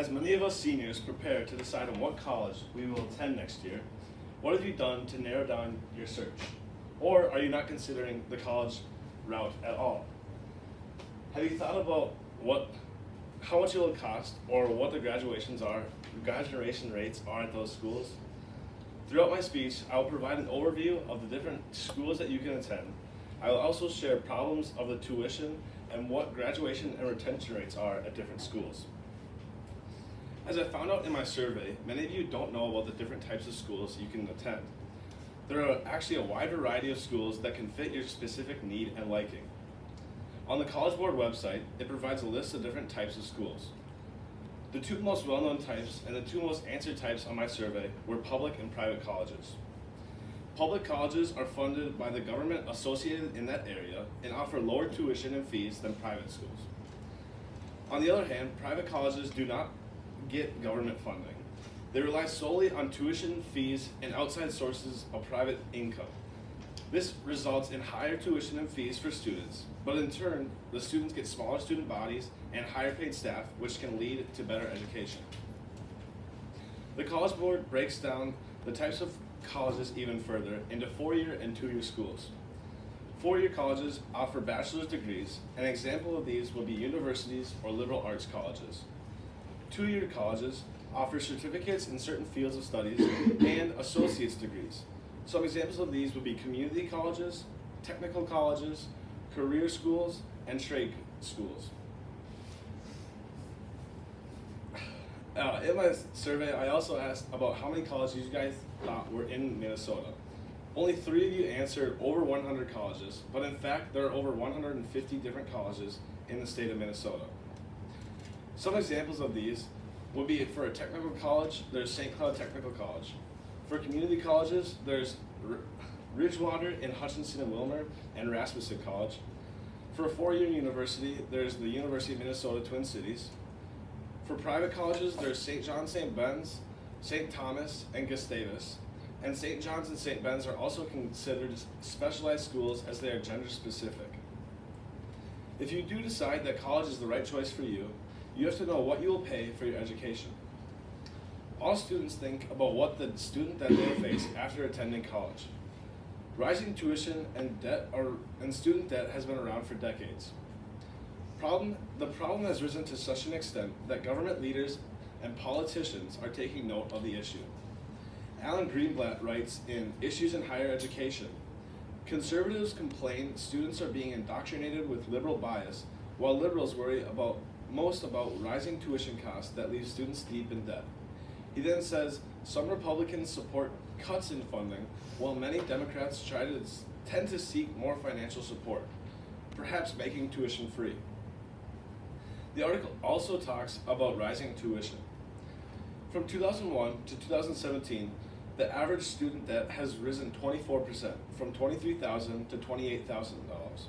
As many of us seniors prepare to decide on what college we will attend next year, what have you done to narrow down your search? Or are you not considering the college route at all? Have you thought about how much it will cost or what the graduation rates are at those schools? Throughout my speech, I will provide an overview of the different schools that you can attend. I will also share problems of the tuition and what graduation and retention rates are at different schools. As I found out in my survey, many of you don't know about the different types of schools you can attend. There are actually a wide variety of schools that can fit your specific need and liking. On the College Board website, it provides a list of different types of schools. The two most well-known types and the two most answered types on my survey were public and private colleges. Public colleges are funded by the government associated in that area and offer lower tuition and fees than private schools. On the other hand, private colleges do not get government funding. They rely solely on tuition, fees, and outside sources of private income. This results in higher tuition and fees for students, but in turn, the students get smaller student bodies and higher paid staff, which can lead to better education. The College Board breaks down the types of colleges even further into 4-year and 2-year schools. 4-year colleges offer bachelor's degrees. An example of these would be universities or liberal arts colleges. 2-year colleges offer certificates in certain fields of studies and associate's degrees. Some examples of these would be community colleges, technical colleges, career schools, and trade schools. In my survey, I also asked about how many colleges you guys thought were in Minnesota. Only 3 of you answered over 100 colleges, but in fact, there are over 150 different colleges in the state of Minnesota. Some examples of these would be for a technical college, there's St. Cloud Technical College. For community colleges, there's Ridgewater in Hutchinson and Wilmer and Rasmussen College. For a 4-year university, there's the University of Minnesota Twin Cities. For private colleges, there's St. John St. Ben's, St. Thomas, and Gustavus. And St. John's and St. Ben's are also considered specialized schools as they are gender specific. If you do decide that college is the right choice for you, you have to know what you will pay for your education. All students think about what the student debt they will face after attending college. Rising tuition and student debt has been around for decades. The problem has risen to such an extent that government leaders and politicians are taking note of the issue. Alan Greenblatt writes in Issues in Higher Education, "Conservatives complain students are being indoctrinated with liberal bias, while liberals worry most about rising tuition costs that leave students deep in debt." He then says, some Republicans support cuts in funding, while many Democrats tend to seek more financial support, perhaps making tuition free. The article also talks about rising tuition. From 2001 to 2017, the average student debt has risen 24%, from $23,000 to $28,000.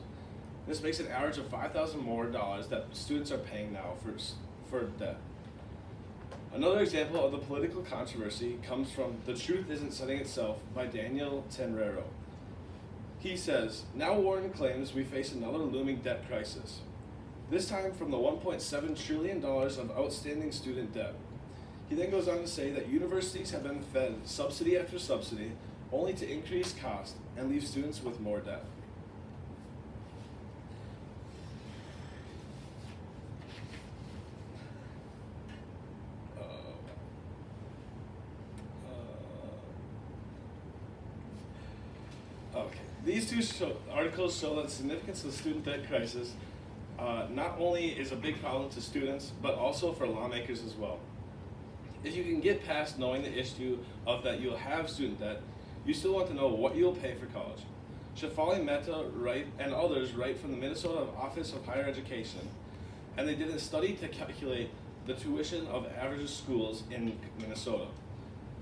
This makes an average of $5,000 more that students are paying now for debt. Another example of the political controversy comes from The Truth Isn't Setting Itself by Daniel Tenreiro. He says, "Now Warren claims we face another looming debt crisis, this time from the $1.7 trillion of outstanding student debt." He then goes on to say that universities have been fed subsidy after subsidy only to increase cost and leave students with more debt. These two articles show that the significance of the student debt crisis not only is a big problem to students, but also for lawmakers as well. If you can get past knowing the issue of that you'll have student debt, you still want to know what you'll pay for college. Shefali Mehta and others write from the Minnesota Office of Higher Education, and they did a study to calculate the tuition of average schools in Minnesota.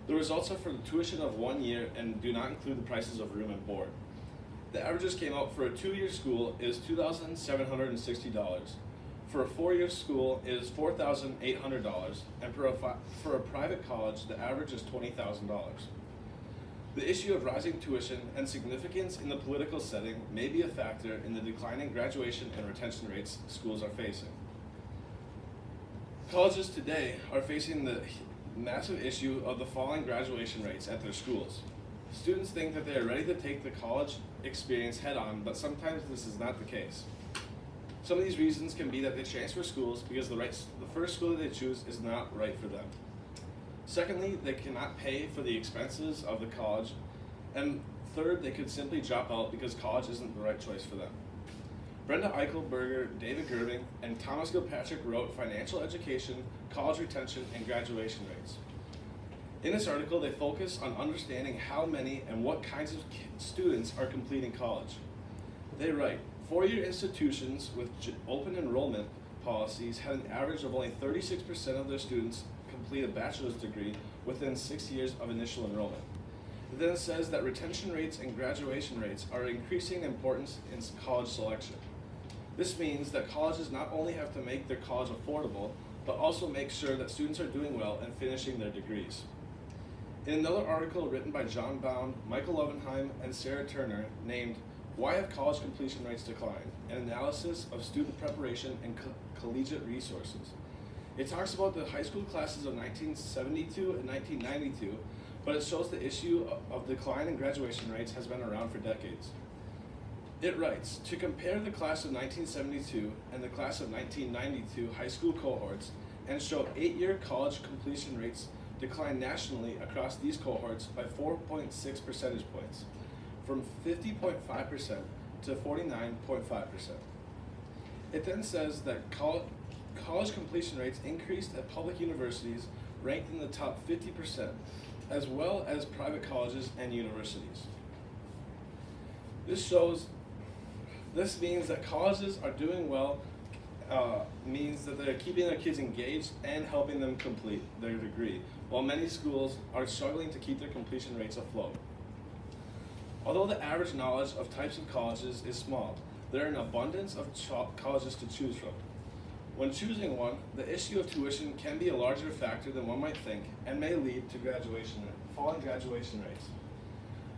The results are for the tuition of 1 year and do not include the prices of room and board. The averages came out for a 2-year school is $2,760. For a 4-year school is $4,800, and for a private college, the average is $20,000. The issue of rising tuition and significance in the political setting may be a factor in the declining graduation and retention rates schools are facing. Colleges today are facing the massive issue of the falling graduation rates at their schools. Students think that they are ready to take the college experience head on, but sometimes this is not the case. Some of these reasons can be that they transfer schools because the first school that they choose is not right for them. Secondly, they cannot pay for the expenses of the college. And third, they could simply drop out because college isn't the right choice for them. Brenda Eichelberger, David Gerbing, and Thomas Gilpatrick wrote Financial Education, College Retention, and Graduation Rates. In this article, they focus on understanding how many and what kinds of students are completing college. They write, four-year institutions with open enrollment policies had an average of only 36% of their students complete a bachelor's degree within 6 years of initial enrollment. It then says that retention rates and graduation rates are increasing in importance in college selection. This means that colleges not only have to make their college affordable, but also make sure that students are doing well and finishing their degrees. In another article written by John Bound, Michael Lovenheim, and Sarah Turner named Why Have College Completion Rates Declined? An Analysis of Student Preparation and Collegiate Resources. It talks about the high school classes of 1972 and 1992, but it shows the issue of decline in graduation rates has been around for decades. It writes, to compare the class of 1972 and the class of 1992 high school cohorts and show 8-year college completion rates decline nationally across these cohorts by 4.6 percentage points, from 50.5% to 49.5%. It then says that college completion rates increased at public universities ranked in the top 50%, as well as private colleges and universities. This means that colleges are doing well, means that they're keeping their kids engaged and helping them complete their degree, while many schools are struggling to keep their completion rates afloat. Although the average knowledge of types of colleges is small, there are an abundance of colleges to choose from. When choosing one, the issue of tuition can be a larger factor than one might think and may lead to falling graduation rates.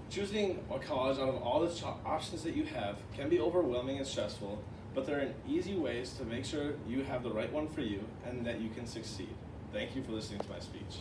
Choosing a college out of all the options that you have can be overwhelming and stressful, but there are easy ways to make sure you have the right one for you and that you can succeed. Thank you for listening to my speech.